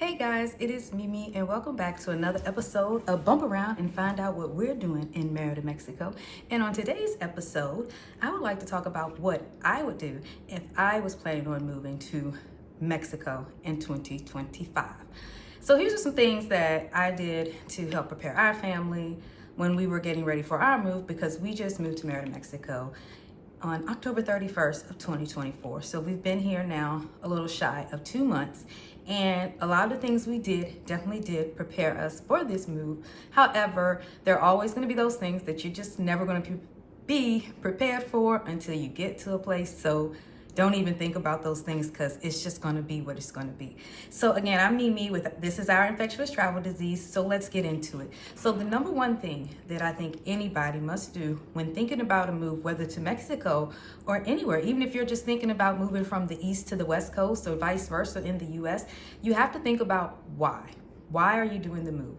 Hey guys, it is Mimi and welcome back to another episode of Bump Around and Find Out What We're Doing in Mérida, Mexico. And on today's episode, I would like to talk about what I would do if I was planning on moving to Mexico in 2025. So here's just some things that I did to help prepare our family when we were getting ready for our move, because we just moved to Mérida, Mexico on October 31st of 2024. So we've been here now a little shy of 2 months, and a lot of the things we definitely did prepare us for this move. However, there are always going to be those things that you're just never going to be prepared for until you get to a place. So don't even think about those things, because it's just going to be what it's going to be. So again, I'm Mimi with This Is Our Infectious Travel Disease. So let's get into it. So the number one thing that I think anybody must do when thinking about a move, whether to Mexico or anywhere, even if you're just thinking about moving from the East to the West Coast or vice versa in the US, you have to think about why. Why are you doing the move?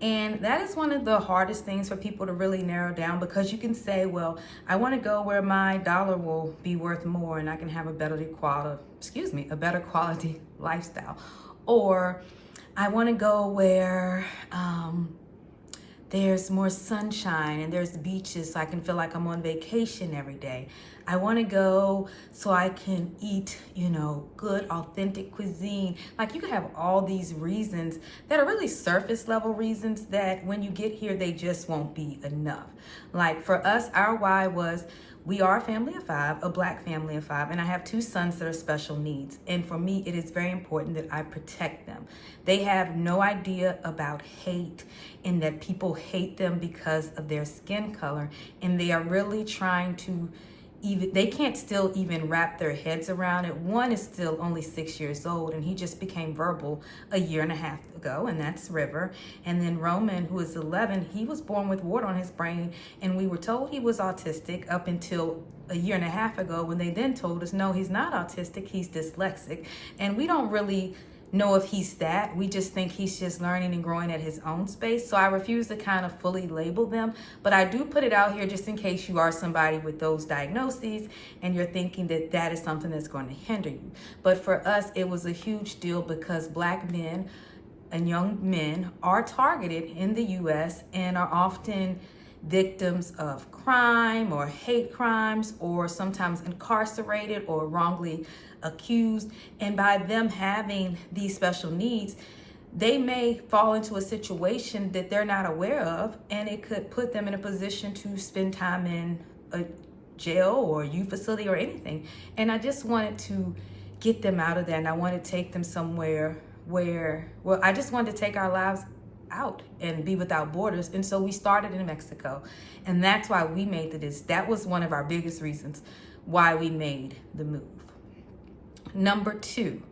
And that is one of the hardest things for people to really narrow down, because you can say, well, I want to go where my dollar will be worth more and I can have a better quality lifestyle. Or I want to go where there's more sunshine and there's beaches so I can feel like I'm on vacation every day. I want to go so I can eat, good, authentic cuisine. Like, you can have all these reasons that are really surface level reasons that when you get here, they just won't be enough. Like for us, our why was, we are a family of 5, a Black family of 5, and I have 2 sons that are special needs. And for me, it is very important that I protect them. They have no idea about hate, and that people hate them because of their skin color. And they are really trying to they can't still even wrap their heads around it. One is still only 6 years old, and he just became verbal a year and a half ago, and that's River. And then Roman, who is 11, he was born with water on his brain, and we were told he was autistic up until a year and a half ago, when they then told us, no, he's not autistic, he's dyslexic. And we don't really know if he's that. We just think he's just learning and growing at his own space. So I refuse to kind of fully label them, but I do put it out here just in case you are somebody with those diagnoses and you're thinking that that is something that's going to hinder you. But for us, it was a huge deal, because Black men and young men are targeted in the US and are often victims of crime or hate crimes, or sometimes incarcerated or wrongly accused. And by them having these special needs, they may fall into a situation that they're not aware of, and it could put them in a position to spend time in a jail or youth facility or anything. And I just wanted to get them out of that, and I wanted to take them somewhere where, well, I just wanted to take our lives out and be without borders. And so we started in Mexico, and that's why we made this. That was one of our biggest reasons why we made the move. Number 2,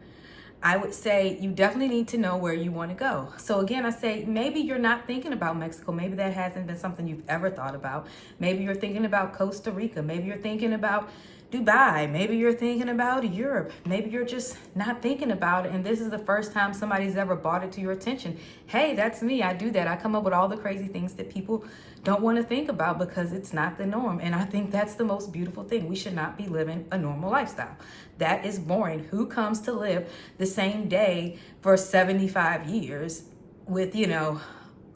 I would say you definitely need to know where you want to go. So again, I say maybe you're not thinking about Mexico. Maybe that hasn't been something you've ever thought about. Maybe you're thinking about Costa Rica. Maybe you're thinking about Dubai. Maybe you're thinking about Europe. Maybe you're just not thinking about it, and this is the first time somebody's ever brought it to your attention. Hey, that's me. I do that. I come up with all the crazy things that people don't want to think about because it's not the norm. And I think that's the most beautiful thing. We should not be living a normal lifestyle. That is boring. Who comes to live the same day for 75 years with, a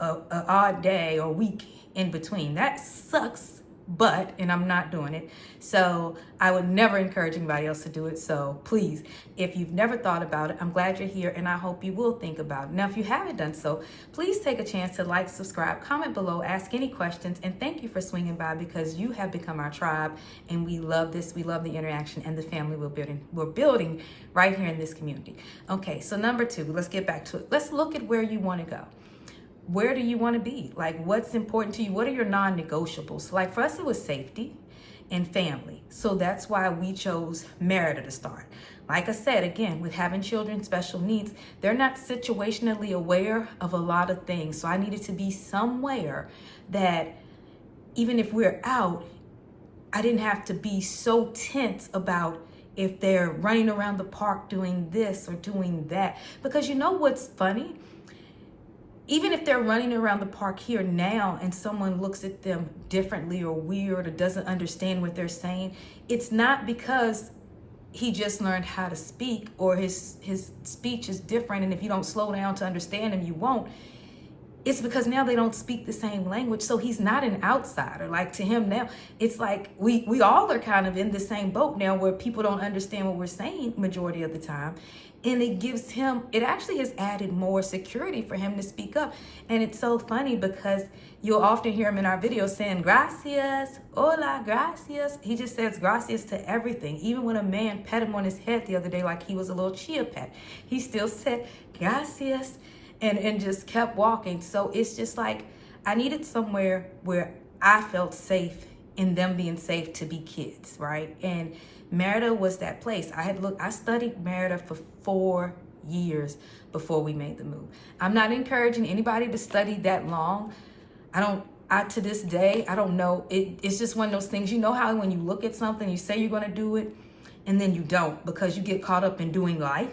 odd day or week in between? That sucks. And I'm not doing it. So I would never encourage anybody else to do it. So please, if you've never thought about it, I'm glad you're here, and I hope you will think about it. Now, if you haven't done so, please take a chance to like, subscribe, comment below, ask any questions, and thank you for swinging by, because you have become our tribe, and we love this. We love the interaction and the family we're building right here in this community. Okay, so number 2, let's get back to it. Let's look at where you want to go. Where do you want to be? Like, what's important to you? What are your non-negotiables? Like, for us, it was safety and family. So that's why we chose Mérida to start. Like I said, again, with having children, special needs, they're not situationally aware of a lot of things. So I needed to be somewhere that even if we're out, I didn't have to be so tense about if they're running around the park doing this or doing that. Because you know what's funny? Even if they're running around the park here now and someone looks at them differently or weird or doesn't understand what they're saying, it's not because he just learned how to speak, or his speech is different, and if you don't slow down to understand him, you won't. It's because now they don't speak the same language, so he's not an outsider. Like, to him now, it's like we all are kind of in the same boat now, where people don't understand what we're saying majority of the time. And it actually has added more security for him to speak up. And it's so funny because you'll often hear him in our videos saying, gracias, hola, gracias. He just says gracias to everything. Even when a man pet him on his head the other day, like he was a little chia pet, he still said gracias and just kept walking. So it's just like, I needed somewhere where I felt safe in them being safe to be kids, right? And Mérida was that place. I studied Mérida for 4 years before we made the move. I'm not encouraging anybody to study that long. To this day, I don't know. It's just one of those things. You know how when you look at something, you say you're going to do it, and then you don't because you get caught up in doing life.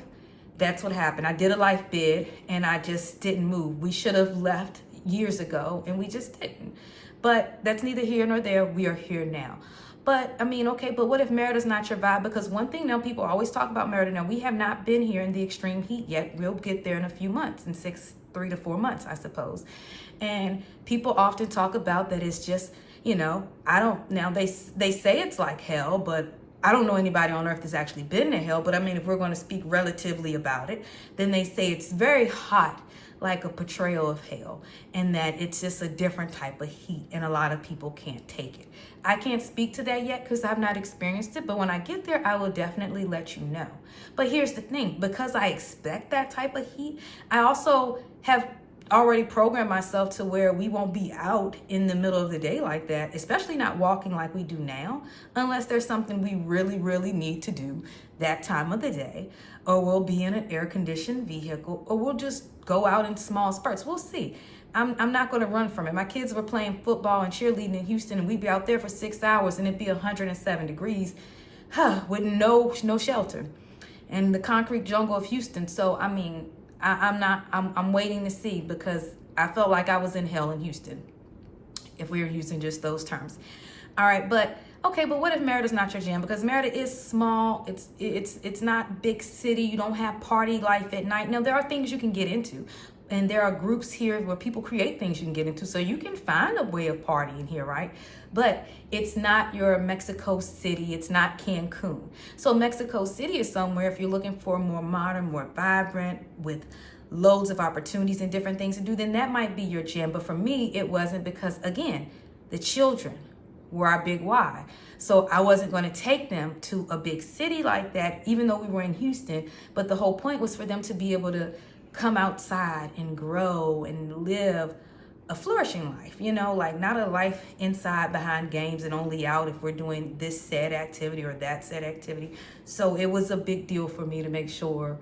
That's what happened. I did a life bid, and I just didn't move. We should have left years ago, and we just didn't. But that's neither here nor there. We are here now. But I mean, okay, but what if Merida's not your vibe? Because one thing now, people always talk about Mérida. Now, we have not been here in the extreme heat yet. We'll get there in a few months, in 3 to 4 months, I suppose. And people often talk about that it's just, they say it's like hell, but I don't know anybody on earth that's actually been to hell. But I mean, if we're going to speak relatively about it, then they say it's very hot, like a portrayal of hell, and that it's just a different type of heat, and a lot of people can't take it. I can't speak to that yet because I've not experienced it, but when I get there, I will definitely let you know. But here's the thing, because I expect that type of heat, I also have already programmed myself to where we won't be out in the middle of the day like that, especially not walking like we do now, unless there's something we really, really need to do that time of the day, or we'll be in an air-conditioned vehicle, or we'll just go out in small spurts. We'll see. I'm not going to run from it. My kids were playing football and cheerleading in Houston, and we'd be out there for 6 hours, and it'd be 107 degrees, with no shelter, and the concrete jungle of Houston. So I mean, I'm waiting to see, because I felt like I was in hell in Houston, if we were using just those terms. All right, but what if Merida's not your jam? Because Mérida is small. It's not big city. You don't have party life at night. Now, there are things you can get into, and there are groups here where people create things you can get into, so you can find a way of partying here, right? But it's not your Mexico City. It's not Cancun. So Mexico City is somewhere, if you're looking for more modern, more vibrant, with loads of opportunities and different things to do, then that might be your jam. But for me, it wasn't, because again, the children were our big why. So I wasn't going to take them to a big city like that, even though we were in Houston. But the whole point was for them to be able to come outside and grow and live a flourishing life, like not a life inside behind games and only out if we're doing this said activity or that said activity. So it was a big deal for me to make sure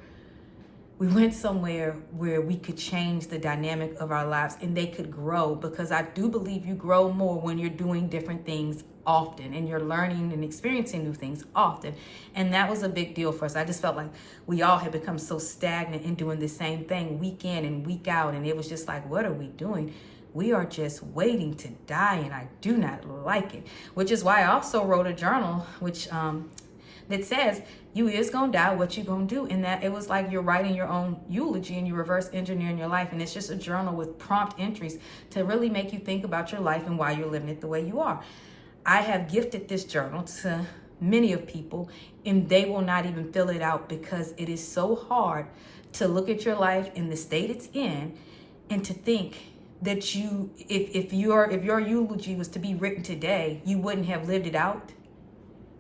we went somewhere where we could change the dynamic of our lives and they could grow, because I do believe you grow more when you're doing different things often and you're learning and experiencing new things often. And that was a big deal for us. I just felt like we all had become so stagnant in doing the same thing week in and week out. And it was just like, what are we doing? We are just waiting to die, and I do not like it. Which is why I also wrote a journal, which that says, you is gonna die, what you gonna do? And that it was like you're writing your own eulogy and you reverse engineering your life. And it's just a journal with prompt entries to really make you think about your life and why you're living it the way you are. I have gifted this journal to many of people, and they will not even fill it out, because it is so hard to look at your life in the state it's in and to think that if your eulogy was to be written today, you wouldn't have lived it out.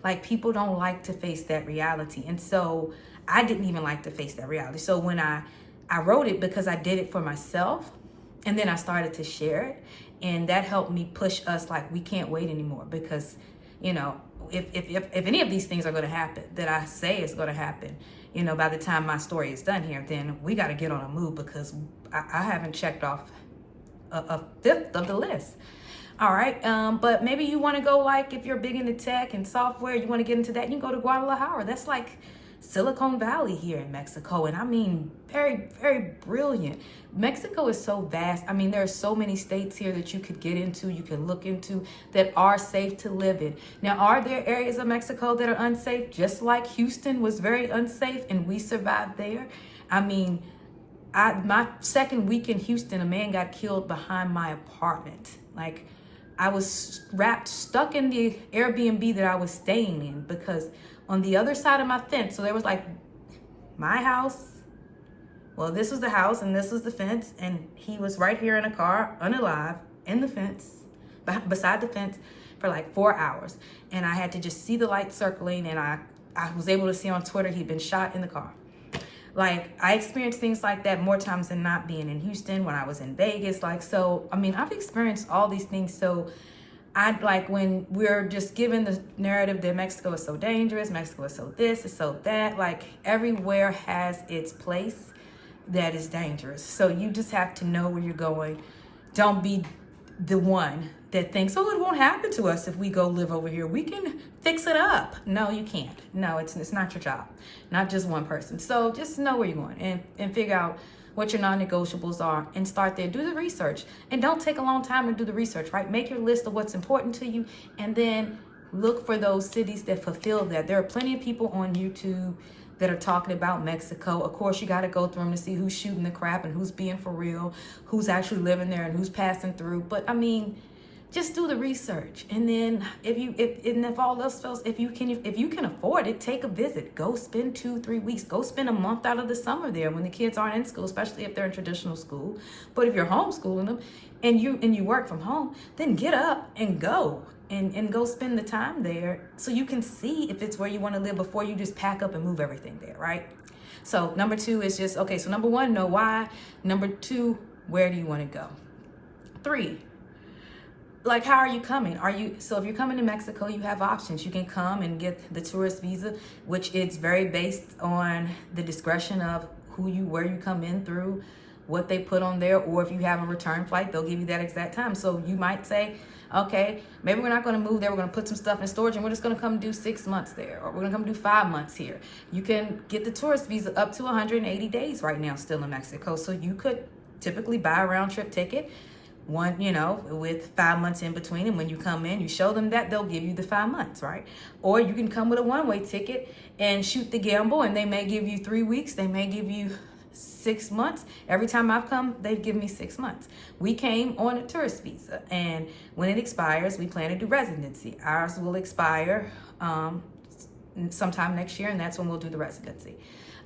Like, people don't like to face that reality. And so I didn't even like to face that reality. So when I wrote it, because I did it for myself, and then I started to share it, and that helped me push us, like, we can't wait anymore. Because, if any of these things are going to happen that I say is going to happen, by the time my story is done here, then we got to get on a move, because I haven't checked off a fifth of the list. All right. But maybe you want to go, like, if you're big into tech and software, you want to get into that, you can go to Guadalajara. That's like Silicon Valley here in Mexico. And I mean, very, very brilliant. Mexico is so vast. I mean, there are so many states here that you could get into, you can look into, that are safe to live in. Now, are there areas of Mexico that are unsafe? Just like Houston was very unsafe and we survived there. I mean, my second week in Houston, a man got killed behind my apartment. Like, I was stuck in the Airbnb that I was staying in, because on the other side of my fence, so there was like my house, well, this was the house and this was the fence, and he was right here in a car, unalive, in the fence, beside the fence, for like 4 hours. And I had to just see the light circling, and I was able to see on Twitter he'd been shot in the car. Like, I experienced things like that more times than not, being in Houston, when I was in Vegas. Like, so, I mean, I've experienced all these things. So I like, when we're just given the narrative that Mexico is so dangerous, Mexico is so this, is so that, like, everywhere has its place that is dangerous. So you just have to know where you're going. Don't be the one that thinks, oh, it won't happen to us if we go live over here. We can fix it up. No, you can't. No, it's not your job. Not just one person. So just know where you're going, and figure out what your non-negotiables are, and start there. Do the research, and don't take a long time to do the research, right? Make your list of what's important to you, and then look for those cities that fulfill that. There are plenty of people on YouTube that are talking about Mexico. Of course, you got to go through them to see who's shooting the crap and who's being for real, who's actually living there and who's passing through. But I mean, just do the research. And then if all else fails, if you can afford it, take a visit. Go spend 2-3 weeks. Go spend a month out of the summer there when the kids aren't in school, especially if they're in traditional school. But if you're homeschooling them and you work from home, then get up and go. And go spend the time there, so you can see if it's where you want to live before you just pack up and move everything there, right? So number 2 is just, okay, so number 1, know why. Number 2, where do you want to go? 3, like, how are you coming? So if you're coming to Mexico, you have options. You can come and get the tourist visa, which is very based on the discretion of where you come in through, what they put on there, or if you have a return flight, they'll give you that exact time. So you might say, okay, maybe we're not going to move there. We're going to put some stuff in storage, and we're just going to come do 6 months there, or we're going to come do 5 months here. You can get the tourist visa up to 180 days right now still in Mexico. So you could typically buy a round trip ticket, with 5 months in between. And when you come in, you show them that, they'll give you the 5 months, right? Or you can come with a one-way ticket and shoot the gamble, and they may give you 3 weeks. They may give you 6 months. Every time I've come, they've given me 6 months. We came on a tourist visa, and when it expires, we plan to do residency. Ours will expire sometime next year, and that's when we'll do the residency.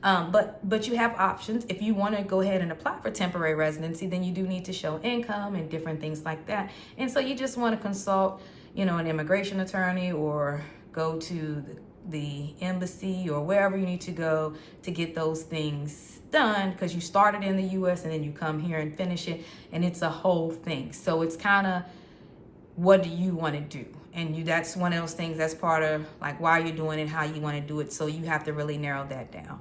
But you have options. If you want to go ahead and apply for temporary residency, then you do need to show income and different things like that. And so you just want to consult, an immigration attorney, or go to the embassy or wherever you need to go to get those things done, because you started in the U.S. and then you come here and finish it, and it's a whole thing. So it's kind of, what do you want to do? And that's one of those things that's part of, like, why you're doing it, how you want to do it. So you have to really narrow that down.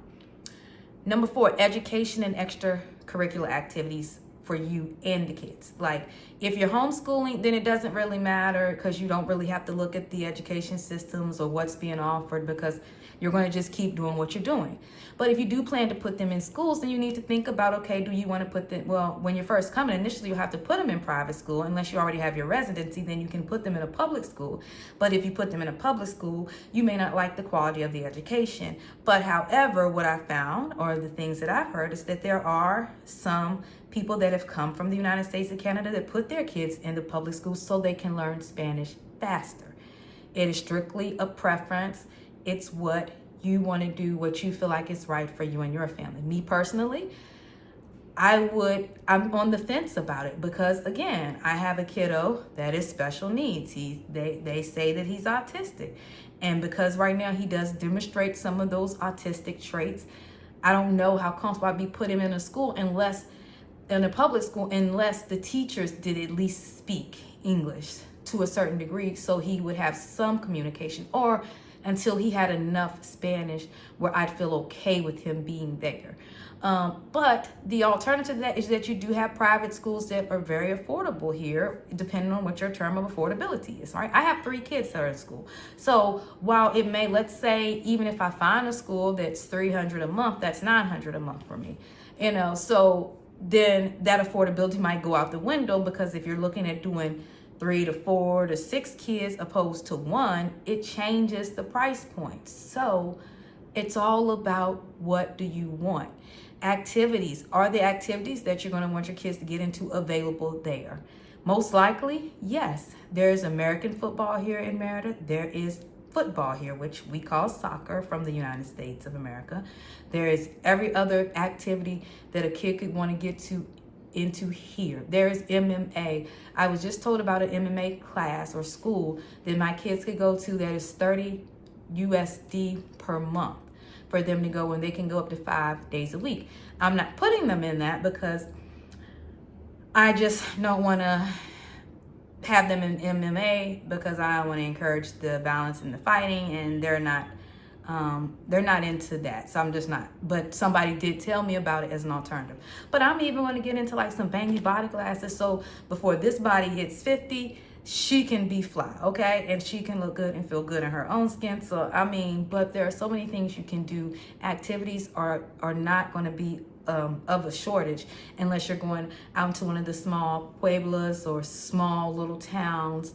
Number 4, education and extracurricular activities for you and the kids. Like, if you're homeschooling, then it doesn't really matter, because you don't really have to look at the education systems or what's being offered, because you're going to just keep doing what you're doing. But if you do plan to put them in schools, then you need to think about, okay, do you want to put them, well, when you're first coming, initially you'll have to put them in private school. Unless you already have your residency, then you can put them in a public school. But if you put them in a public school, you may not like the quality of the education. But however, what I found, or the things that I've heard, is that there are some people that have come from the United States and Canada that put their kids in the public schools so they can learn Spanish faster. It is strictly a preference. It's what you want to do, what you feel like is right for you and your family. Me personally, I'm on the fence about it, because again, I have a kiddo that is special needs. They say that he's autistic. And because right now he does demonstrate some of those autistic traits, I don't know how comfortable I'd be putting him in a public school, unless the teachers did at least speak English to a certain degree, so he would have some communication. Or until he had enough Spanish where I'd feel okay with him being there. But the alternative to that is that you do have private schools that are very affordable here, depending on what your term of affordability is, right? I have 3 kids that are in school. So while it may, let's say, even if I find a school that's $300 a month, that's $900 a month for me, so then that affordability might go out the window, because if you're looking at doing 3 to 4 to 6 kids opposed to 1, it changes the price point. So it's all about, what do you want? Activities. Are the activities that you're going to want your kids to get into available there? Most likely, yes. There's American football here in Mérida. There is football here, which we call soccer from the United States of America. There is every other activity that a kid could want to get into here. There is MMA. I was just told about an MMA class or school that my kids could go to that is $30 USD per month for them to go, and they can go up to 5 days a week. I'm not putting them in that because I just don't want to have them in MMA, because I want to encourage the balance and the fighting, and they're not into that. So I'm just not. But somebody did tell me about it as an alternative. But I'm even going to get into like some bangy body classes, so before this body hits 50, she can be fly, okay? And she can look good and feel good in her own skin. So, but there are so many things you can do. Activities are not going to be of a shortage unless you're going out to one of the small pueblos or small little towns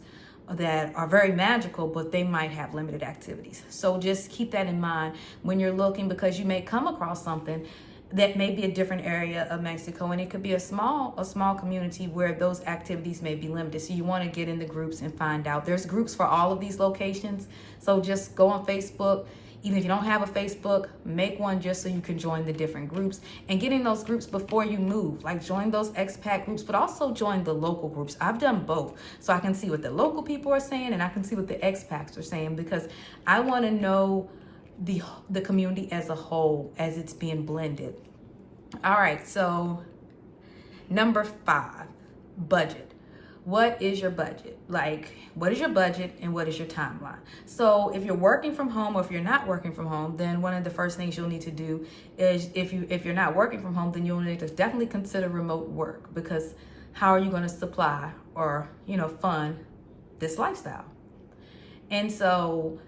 that are very magical, but they might have limited activities. So just keep that in mind when you're looking, because you may come across something that may be a different area of Mexico, and it could be a small community where those activities may be limited. So you want to get in the groups and find out. There's groups for all of these locations. So just go on Facebook. Even if you don't have a Facebook, make one just so you can join the different groups, and get in those groups before you move. Like, join those expat groups, but also join the local groups. I've done both, so I can see what the local people are saying and I can see what the expats are saying, because I want to know the community as a whole as it's being blended. All right, so number 5, budget. What is your budget? Like, what is your budget and what is your timeline? So if you're working from home, or if you're not working from home, then one of the first things you'll need to do is, if you're not working from home, then you'll need to definitely consider remote work, because how are you going to supply or fund this lifestyle? And so,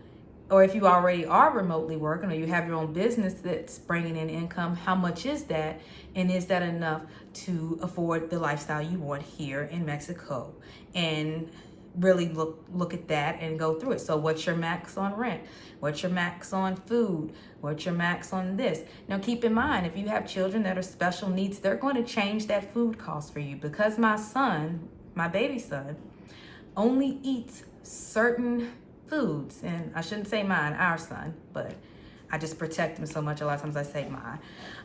or if you already are remotely working, or you have your own business that's bringing in income, how much is that? And is that enough to afford the lifestyle you want here in Mexico? And really look at that and go through it. So what's your max on rent? What's your max on food? What's your max on this? Now keep in mind, if you have children that are special needs, they're going to change that food cost for you, because my baby son, only eats certain foods. And I shouldn't say mine, our son, but I just protect him so much. A lot of times I say mine.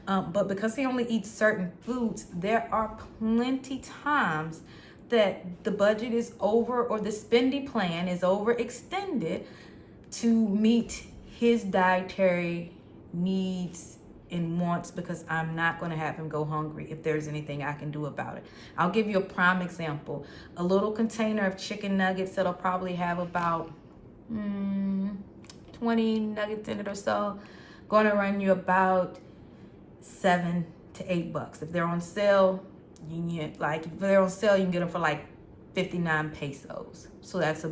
But because he only eats certain foods, there are plenty times that the budget is over, or the spending plan is overextended to meet his dietary needs and wants, because I'm not going to have him go hungry if there's anything I can do about it. I'll give you a prime example. A little container of chicken nuggets that'll probably have about 20 nuggets in it or so, going to run you about $7 to $8. If they're on sale, you can get you can get them for like 59 pesos. So that's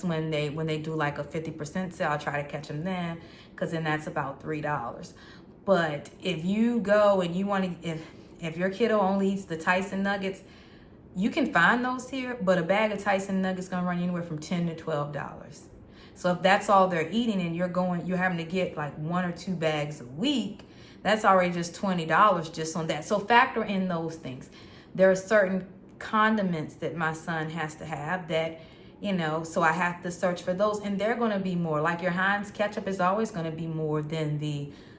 when they do like a 50% sale. I'll try to catch them then, because then that's about $3. But if you go and you want to, if your kiddo only eats the Tyson nuggets, you can find those here, but a bag of Tyson nuggets gonna run you anywhere from $10 to $12. So if that's all they're eating, and you're having to get like 1 or 2 bags a week, that's already just $20 just on that. So factor in those things. There are certain condiments that my son has to have that, so I have to search for those, and they're going to be more. Like your Heinz ketchup is always going to be more than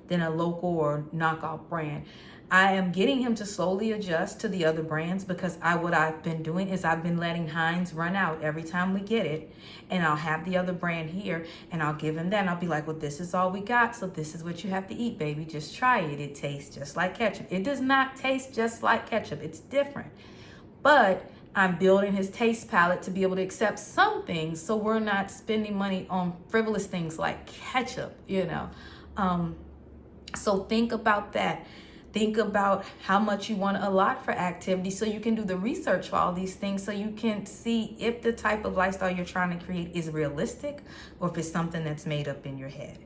a local or knockoff brand. I am getting him to slowly adjust to the other brands, because what I've been doing is I've been letting Heinz run out every time we get it, and I'll have the other brand here, and I'll give him that, and I'll be like, well, this is all we got, so this is what you have to eat, baby. Just try it. It tastes just like ketchup. It does not taste just like ketchup. It's different. But I'm building his taste palette to be able to accept some things, so we're not spending money on frivolous things like ketchup, So think about that. Think about how much you want to allot for activity so you can do the research for all these things so you can see if the type of lifestyle you're trying to create is realistic or if it's something that's made up in your head.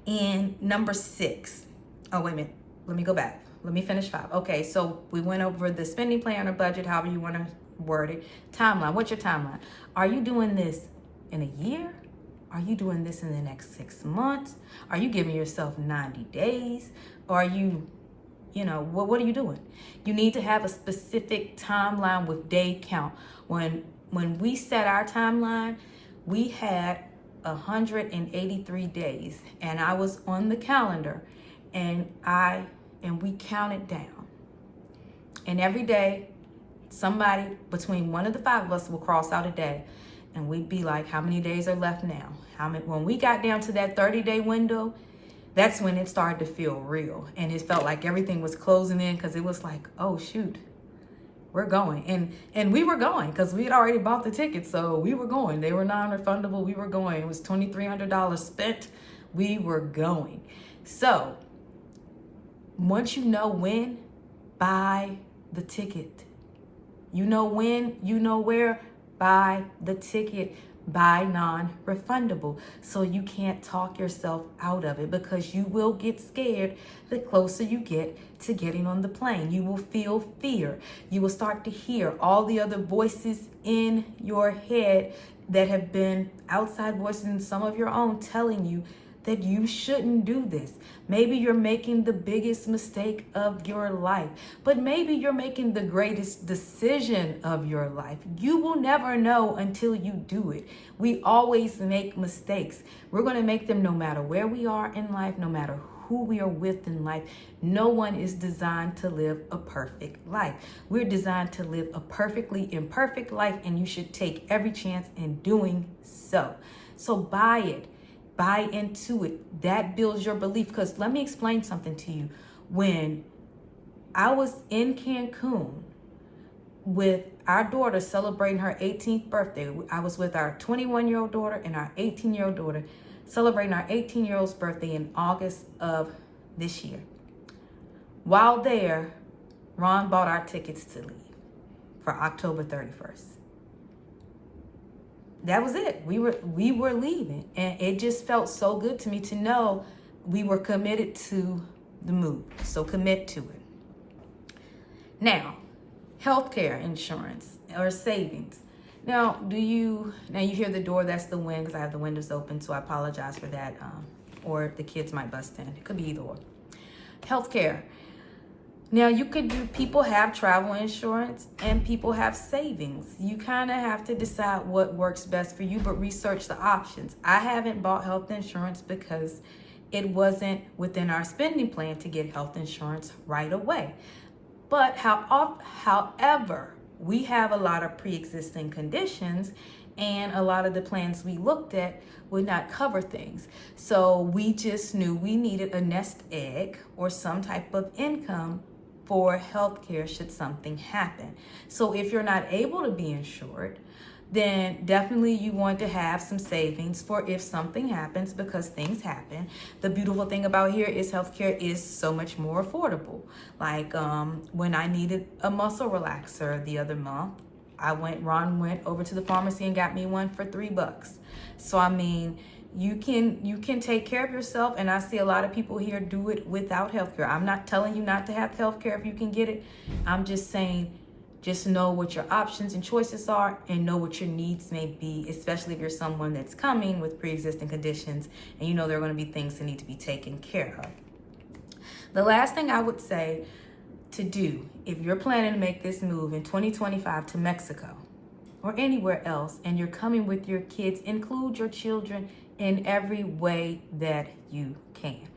And number 6. Oh, wait a minute. Let me go back. Let me finish 5. Okay, so we went over the spending plan or budget, however you want to word it. Timeline. What's your timeline? Are you doing this in a year? Are you doing this in the next 6 months? Are you giving yourself 90 days? Or are you, what are you doing? You need to have a specific timeline with day count. When we set our timeline, we had 183 days, and I was on the calendar, and we counted down. And every day, somebody between one of the 5 of us will cross out a day, and we'd be like, how many days are left now? When we got down to that 30-day window, that's when it started to feel real. And it felt like everything was closing in, because it was like, oh, shoot, we're going. And we were going because we had already bought the tickets. So we were going. They were non-refundable. We were going. It was $2,300 spent. We were going. So once you know when, buy the ticket. You know when, you know where, buy the ticket. Buy non-refundable, so you can't talk yourself out of it, because you will get scared the closer you get to getting on the plane. You will feel fear. You will start to hear all the other voices in your head that have been outside voices and some of your own telling you that you shouldn't do this. Maybe you're making the biggest mistake of your life, but maybe you're making the greatest decision of your life. You will never know until you do it. We always make mistakes. We're going to make them no matter where we are in life, no matter who we are with in life. No one is designed to live a perfect life. We're designed to live a perfectly imperfect life, and you should take every chance in doing so. So buy it. Buy into it. That builds your belief. Because let me explain something to you. When I was in Cancun with our daughter celebrating her 18th birthday, I was with our 21-year-old daughter and our 18-year-old daughter celebrating our 18-year-old's birthday in August of this year. While there, Ron bought our tickets to leave for October 31st. That was it. We were leaving, and it just felt so good to me to know we were committed to the move. So commit to it. Now, healthcare insurance or savings. Now you hear the door? That's the wind, because I have the windows open, so I apologize for that. Or the kids might bust in. It could be either or. Healthcare. Now, people have travel insurance and people have savings. You kind of have to decide what works best for you, but research the options. I haven't bought health insurance because it wasn't within our spending plan to get health insurance right away. But however, we have a lot of pre-existing conditions, and a lot of the plans we looked at would not cover things. So we just knew we needed a nest egg or some type of income for healthcare should something happen. So if you're not able to be insured, then definitely you want to have some savings for if something happens, because things happen. The beautiful thing about here is healthcare is so much more affordable. Like when I needed a muscle relaxer the other month, Ron went over to the pharmacy and got me one for $3. So I mean, you can take care of yourself, and I see a lot of people here do it without healthcare. I'm not telling you not to have healthcare if you can get it. I'm just saying, just know what your options and choices are, and know what your needs may be, especially if you're someone that's coming with pre-existing conditions and you know there are going to be things that need to be taken care of. The last thing I would say to do if you're planning to make this move in 2025 to Mexico or anywhere else, and you're coming with your kids, include your children in every way that you can.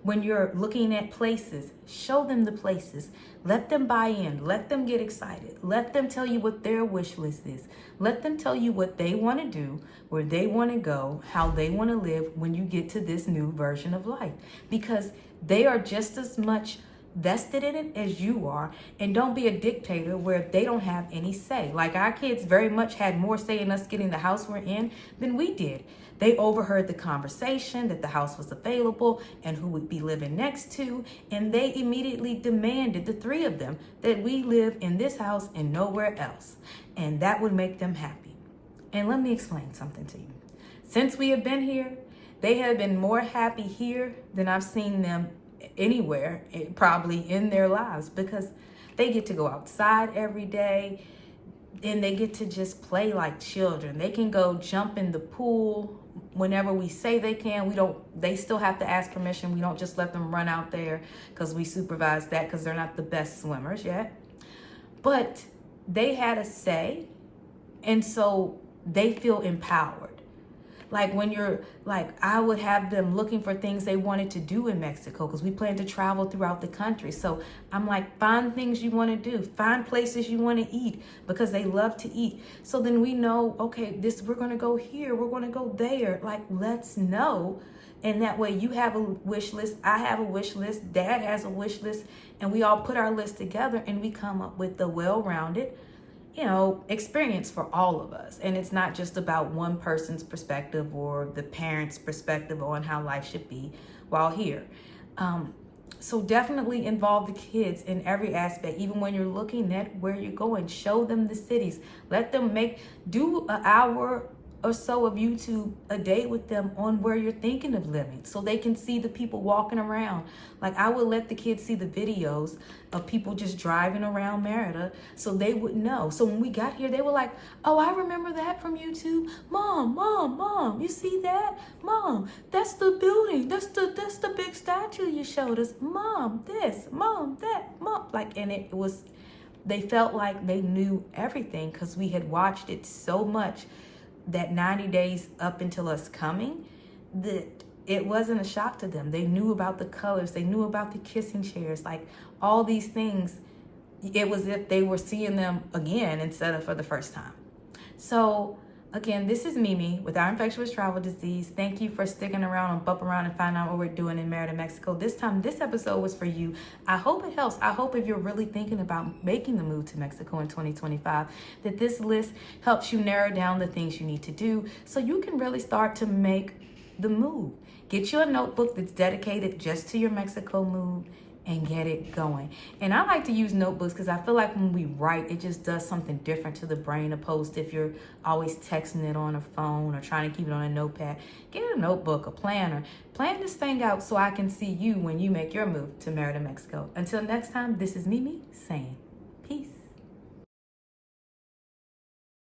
When you're looking at places, show them the places. Let them buy in. Let them get excited. Let them tell you what their wish list is. Let them tell you what they want to do, where they want to go, how they want to live when you get to this new version of life. Because they are just as much vested in it as you are, and don't be a dictator where they don't have any say. Like our kids very much had more say in us getting the house we're in than we did. They overheard the conversation that the house was available and who would be living next to, and they immediately demanded, the three of them, that we live in this house and nowhere else, and that would make them happy. And let me explain something to you. Since we have been here, they have been more happy here than I've seen them anywhere, probably in their lives, because they get to go outside every day and they get to just play like children. They can go jump in the pool whenever we say they can. They still have to ask permission. We don't just let them run out there because we supervise that, because they're not the best swimmers yet. But they had a say, and so they feel empowered. Like when you're like, I would have them looking for things they wanted to do in Mexico because we plan to travel throughout the country. So I'm like, find things you want to do, find places you want to eat, because they love to eat. So then we know, okay, we're going to go here, we're going to go there. Like, let's know. And that way you have a wish list, I have a wish list, Dad has a wish list, and we all put our list together and we come up with the well-rounded, experience for all of us. And it's not just about one person's perspective or the parent's perspective on how life should be while here. So definitely involve the kids in every aspect, even when you're looking at where you're going. Show them the cities. Let them do an hour or so of YouTube a day with them on where you're thinking of living, so they can see the people walking around. Like I would let the kids see the videos of people just driving around Mérida so they would know. So when we got here, they were like, oh, I remember that from YouTube. Mom, you see that? Mom, that's the building. That's the big statue you showed us. Mom, this, Mom, that, Mom. They felt like they knew everything because we had watched it so much that 90 days up until us coming, that it wasn't a shock to them. They knew about the colors. They knew about the kissing chairs, like all these things. It was as if they were seeing them again instead of for the first time. So again, this is Mimi with Our Infectious Travel Disease. Thank you for sticking around and bump around and find out what we're doing in Mérida, Mexico. This episode was for you. I hope it helps. I hope if you're really thinking about making the move to Mexico in 2025, that this list helps you narrow down the things you need to do so you can really start to make the move. Get you a notebook that's dedicated just to your Mexico move and get it going. And I like to use notebooks because I feel like when we write, it just does something different to the brain opposed to if you're always texting it on a phone or trying to keep it on a notepad. Get a notebook, a planner. Plan this thing out so I can see you when you make your move to Mérida, Mexico. Until next time, this is Mimi saying